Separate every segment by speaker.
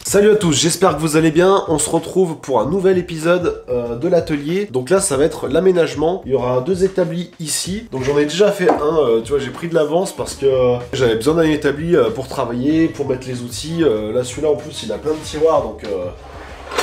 Speaker 1: Salut à tous, j'espère que vous allez bien. On se retrouve pour un nouvel épisode de l'atelier. Donc là, ça va être l'aménagement. Il y aura deux établis ici. Donc j'en ai déjà fait un, tu vois, j'ai pris de l'avance parce que j'avais besoin d'un établi pour travailler, pour mettre les outils. Là, celui-là, en plus, il a plein de tiroirs, donc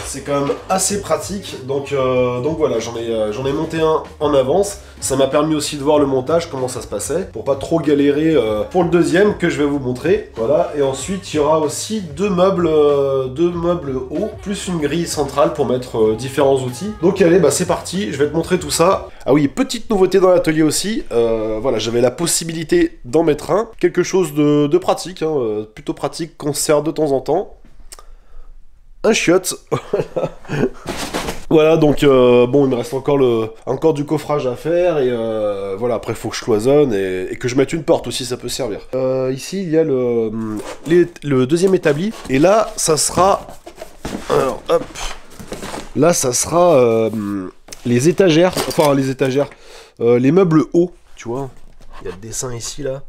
Speaker 1: c'est quand même assez pratique. Donc voilà, j'en ai monté un en avance. Ça m'a permis aussi de voir le montage, comment ça se passait, pour pas trop galérer pour le deuxième que je vais vous montrer. Voilà, et ensuite il y aura aussi deux meubles hauts, plus une grille centrale pour mettre différents outils. Donc allez, bah c'est parti, je vais te montrer tout ça. Ah oui, petite nouveauté dans l'atelier aussi, voilà, j'avais la possibilité d'en mettre un. Quelque chose de pratique, hein, plutôt pratique, qu'on se sert de temps en temps. Un chiotte. Voilà, donc bon, il me reste encore du coffrage à faire, et voilà, après il faut que je cloisonne et que je mette une porte aussi, ça peut servir. Ici, il y a le deuxième établi, et là, ça sera... Alors, hop. Là, ça sera les étagères, les meubles hauts, tu vois. Il y a le dessin ici, là.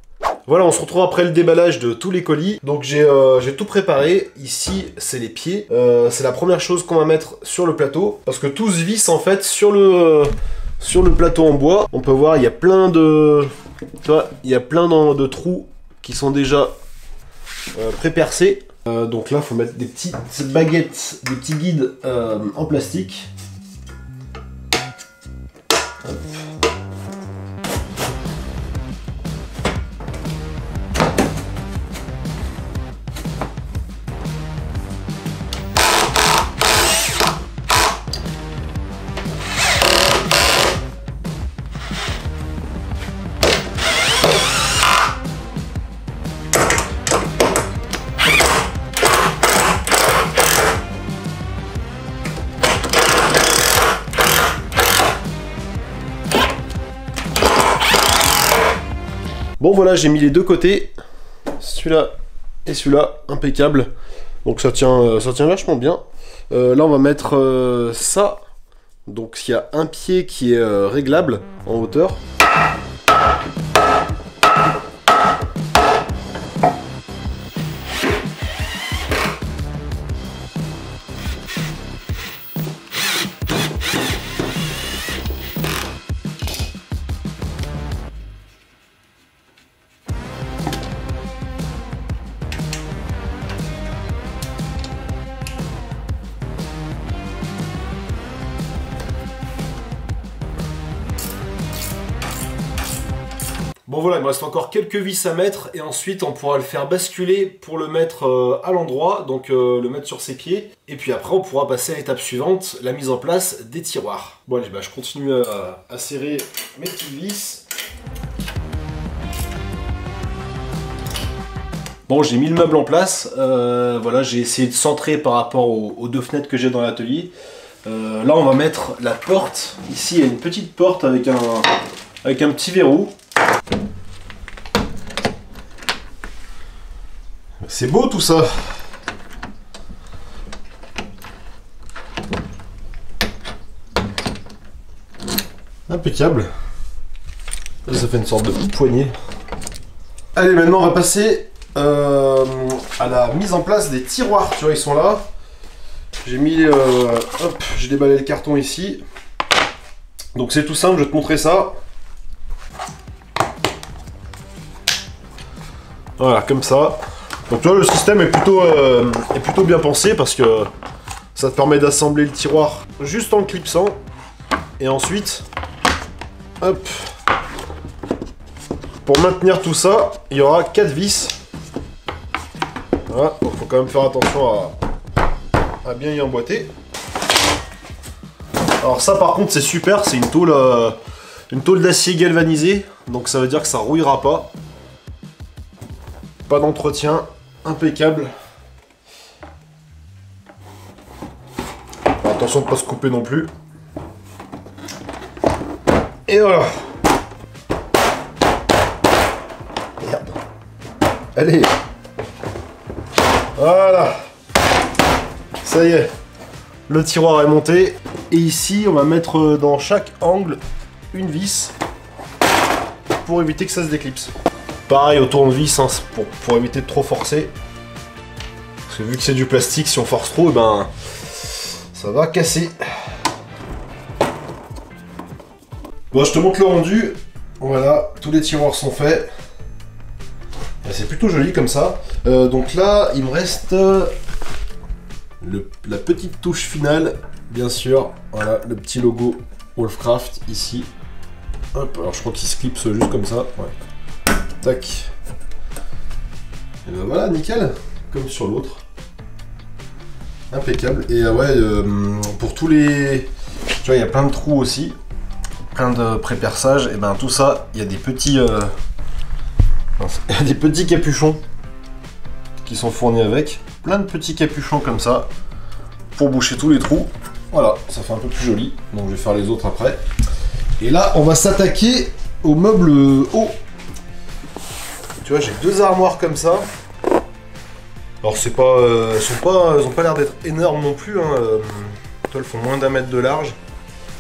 Speaker 1: Voilà, on se retrouve après le déballage de tous les colis. Donc j'ai tout préparé. Ici, c'est les pieds. C'est la première chose qu'on va mettre sur le plateau. Parce que tout se visse en fait sur le plateau en bois. On peut voir, il y a plein de... Tu vois, il y a plein de trous qui sont déjà pré-percés. Donc là, il faut mettre des petites baguettes, des petits guides en plastique. Hop. Bon voilà, j'ai mis les deux côtés, celui-là et celui-là, impeccable. Donc ça tient vachement bien. Là on va mettre ça. Donc il y a un pied qui est réglable en hauteur. Bon voilà, il me reste encore quelques vis à mettre et ensuite on pourra le faire basculer pour le mettre à l'endroit, donc le mettre sur ses pieds. Et puis après on pourra passer à l'étape suivante, la mise en place des tiroirs. Bon allez, bah, je continue à serrer mes petites vis. Bon, j'ai mis le meuble en place, voilà, j'ai essayé de centrer par rapport aux deux fenêtres que j'ai dans l'atelier. Là on va mettre la porte, ici il y a une petite porte avec un petit verrou. C'est beau tout ça. Impeccable. Ça fait une sorte de poignée. Allez, maintenant on va passer à la mise en place des tiroirs. Tu vois, ils sont là. J'ai mis... hop, j'ai déballé le carton ici. Donc c'est tout simple, je vais te montrer ça. Voilà, comme ça. Donc tu vois, le système est plutôt bien pensé parce que ça te permet d'assembler le tiroir juste en le clipsant. Et ensuite, hop, pour maintenir tout ça, il y aura 4 vis. Voilà, donc il faut quand même faire attention à bien y emboîter. Alors ça par contre c'est super, c'est une tôle d'acier galvanisé, donc ça veut dire que ça rouillera pas. Pas d'entretien, impeccable. Attention de ne pas se couper non plus. Et voilà. Merde. Allez. Voilà. Ça y est. Le tiroir est monté. Et ici, on va mettre dans chaque angle une vis pour éviter que ça se déclipse. Pareil au tournevis, hein, pour éviter de trop forcer. Parce que vu que c'est du plastique, si on force trop, et ben ça va casser. Bon, je te montre le rendu. Voilà, tous les tiroirs sont faits. C'est plutôt joli comme ça. Donc là, il me reste la petite touche finale, bien sûr. Voilà, le petit logo Wolfcraft ici. Hop, alors je crois qu'il se clipse juste comme ça. Ouais. Tac. Et ben voilà, nickel. Comme sur l'autre. Impeccable. Et ouais, pour tous les... Tu vois, il y a plein de trous aussi. Plein de pré-perçage. Et ben tout ça, il y a des petits... Il y a des petits capuchons qui sont fournis avec. Plein de petits capuchons comme ça. Pour boucher tous les trous. Voilà, ça fait un peu plus joli. Donc je vais faire les autres après. Et là, on va s'attaquer au meuble haut. Tu vois, j'ai deux armoires comme ça. Alors c'est pas, elles ont pas l'air d'être énormes non plus. Hein. Elles font moins d'1 mètre de large.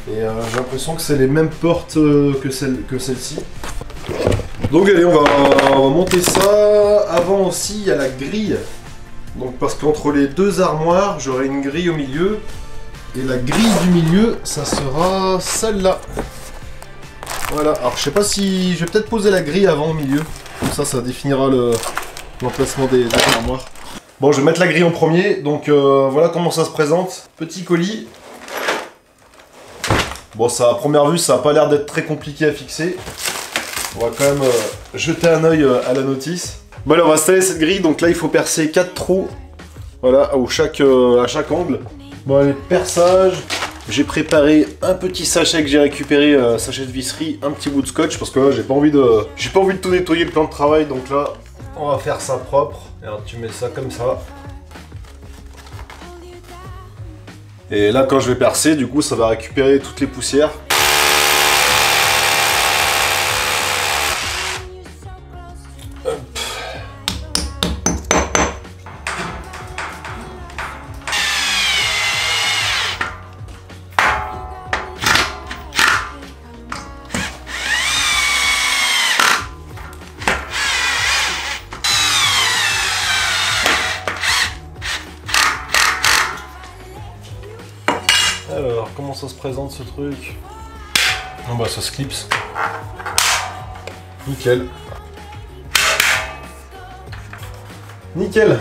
Speaker 1: Et j'ai l'impression que c'est les mêmes portes que celle-ci. Donc allez, on va monter ça. Avant aussi, il y a la grille. Donc parce qu'entre les deux armoires, j'aurai une grille au milieu. Et la grille du milieu, ça sera celle-là. Voilà, alors je sais pas si... Je vais peut-être poser la grille avant au milieu. Comme ça définira l'emplacement des armoires. Bon, je vais mettre la grille en premier. Donc voilà comment ça se présente. Petit colis. Bon, ça, à première vue, ça n'a pas l'air d'être très compliqué à fixer. On va quand même jeter un œil à la notice. Bon, allez, on va installer cette grille. Donc là, il faut percer 4 trous. Voilà, à chaque angle. Bon, allez, perçage. J'ai préparé un petit sachet que j'ai récupéré, sachet de visserie, un petit bout de scotch parce que là j'ai pas envie de tout nettoyer le plan de travail, donc là on va faire ça propre. Et alors tu mets ça comme ça. Et là quand je vais percer, du coup ça va récupérer toutes les poussières. Alors, comment ça se présente ce truc? Oh bah ça se clipse. Nickel. Nickel.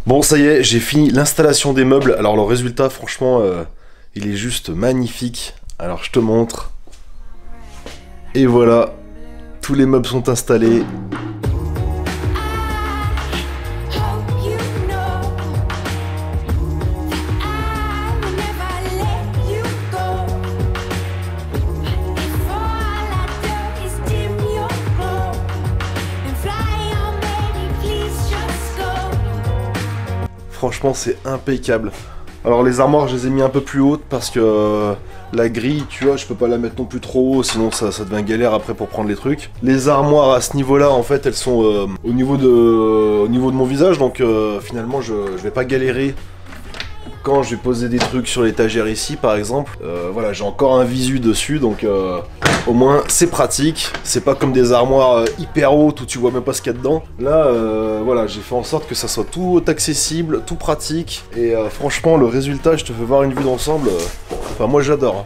Speaker 1: Bon, ça y est, j'ai fini l'installation des meubles. Alors le résultat, franchement, il est juste magnifique. Alors je te montre. Et voilà, tous les meubles sont installés. Franchement, c'est impeccable. Alors les armoires, je les ai mis un peu plus hautes parce que la grille, tu vois, je peux pas la mettre non plus trop haut, sinon ça devient galère après pour prendre les trucs. Les armoires à ce niveau-là, en fait, elles sont au niveau de mon visage, donc finalement, je vais pas galérer quand je vais poser des trucs sur l'étagère ici, par exemple. Voilà, j'ai encore un visu dessus, donc au moins c'est pratique. C'est pas comme des armoires hyper hautes où tu vois même pas ce qu'il y a dedans. Là, voilà, j'ai fait en sorte que ça soit tout accessible, tout pratique. Et franchement, le résultat, je te fais voir une vue d'ensemble. Enfin, moi j'adore.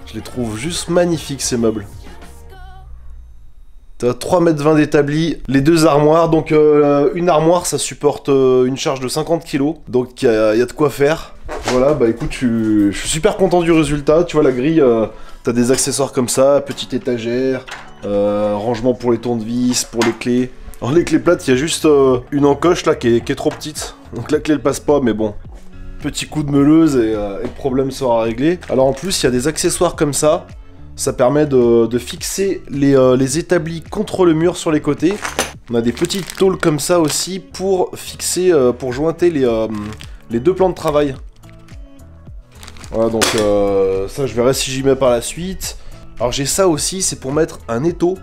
Speaker 1: Je les trouve juste magnifiques ces meubles. T'as 3,20 m d'établi, les deux armoires. Donc une armoire, ça supporte une charge de 50 kg. Donc il y a de quoi faire. Voilà, bah écoute, je suis super content du résultat. Tu vois, la grille, t'as des accessoires comme ça, petite étagère, rangement pour les tournevis, pour les clés. Alors les clés plates, il y a juste une encoche là qui est trop petite. Donc la clé elle passe pas, mais bon. Petit coup de meuleuse et le problème sera réglé. Alors en plus, il y a des accessoires comme ça. Ça permet de fixer les établis contre le mur sur les côtés. On a des petites tôles comme ça aussi pour fixer, pour jointer les deux plans de travail. Voilà, donc ça je verrai si j'y mets par la suite. Alors j'ai ça aussi, c'est pour mettre un étau.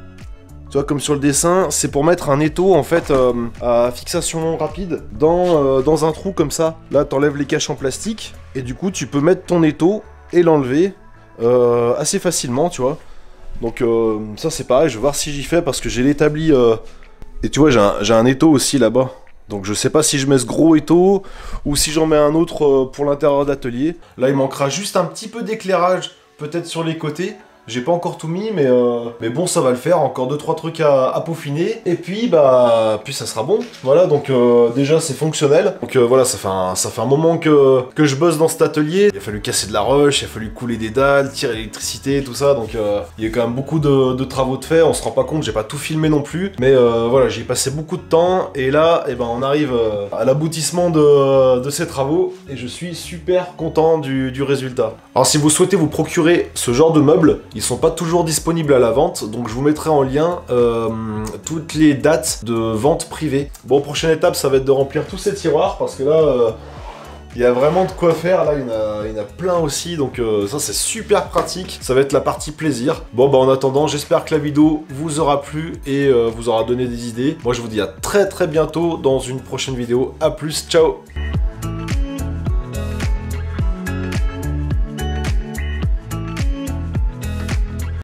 Speaker 1: Tu vois, comme sur le dessin, c'est pour mettre un étau en fait à fixation rapide dans un trou comme ça. Là, t'enlèves les caches en plastique et du coup, tu peux mettre ton étau et l'enlever assez facilement, tu vois. Donc ça, c'est pareil, je vais voir si j'y fais parce que j'ai l'établi. Et tu vois, j'ai un étau aussi là-bas. Donc je sais pas si je mets ce gros étau ou si j'en mets un autre pour l'intérieur d'atelier. Là, il manquera juste un petit peu d'éclairage, peut-être sur les côtés. J'ai pas encore tout mis, mais bon, ça va le faire. Encore 2-3 trucs à peaufiner. Et puis, puis ça sera bon. Voilà, donc déjà, c'est fonctionnel. Donc voilà, ça fait un moment que je bosse dans cet atelier. Il a fallu casser de la roche, il a fallu couler des dalles, tirer l'électricité, tout ça. Donc il y a quand même beaucoup de travaux de fait. On se rend pas compte, j'ai pas tout filmé non plus. Mais voilà, j'ai passé beaucoup de temps. Et là, on arrive à l'aboutissement de ces travaux. Et je suis super content du résultat. Alors si vous souhaitez vous procurer ce genre de meubles, ils sont pas toujours disponibles à la vente, donc je vous mettrai en lien toutes les dates de vente privée. Bon, prochaine étape, ça va être de remplir tous ces tiroirs, parce que là, il y a vraiment de quoi faire. Là, il y en a plein aussi, donc ça c'est super pratique. Ça va être la partie plaisir. Bon, en attendant, j'espère que la vidéo vous aura plu et vous aura donné des idées. Moi, je vous dis à très bientôt dans une prochaine vidéo. À plus, ciao!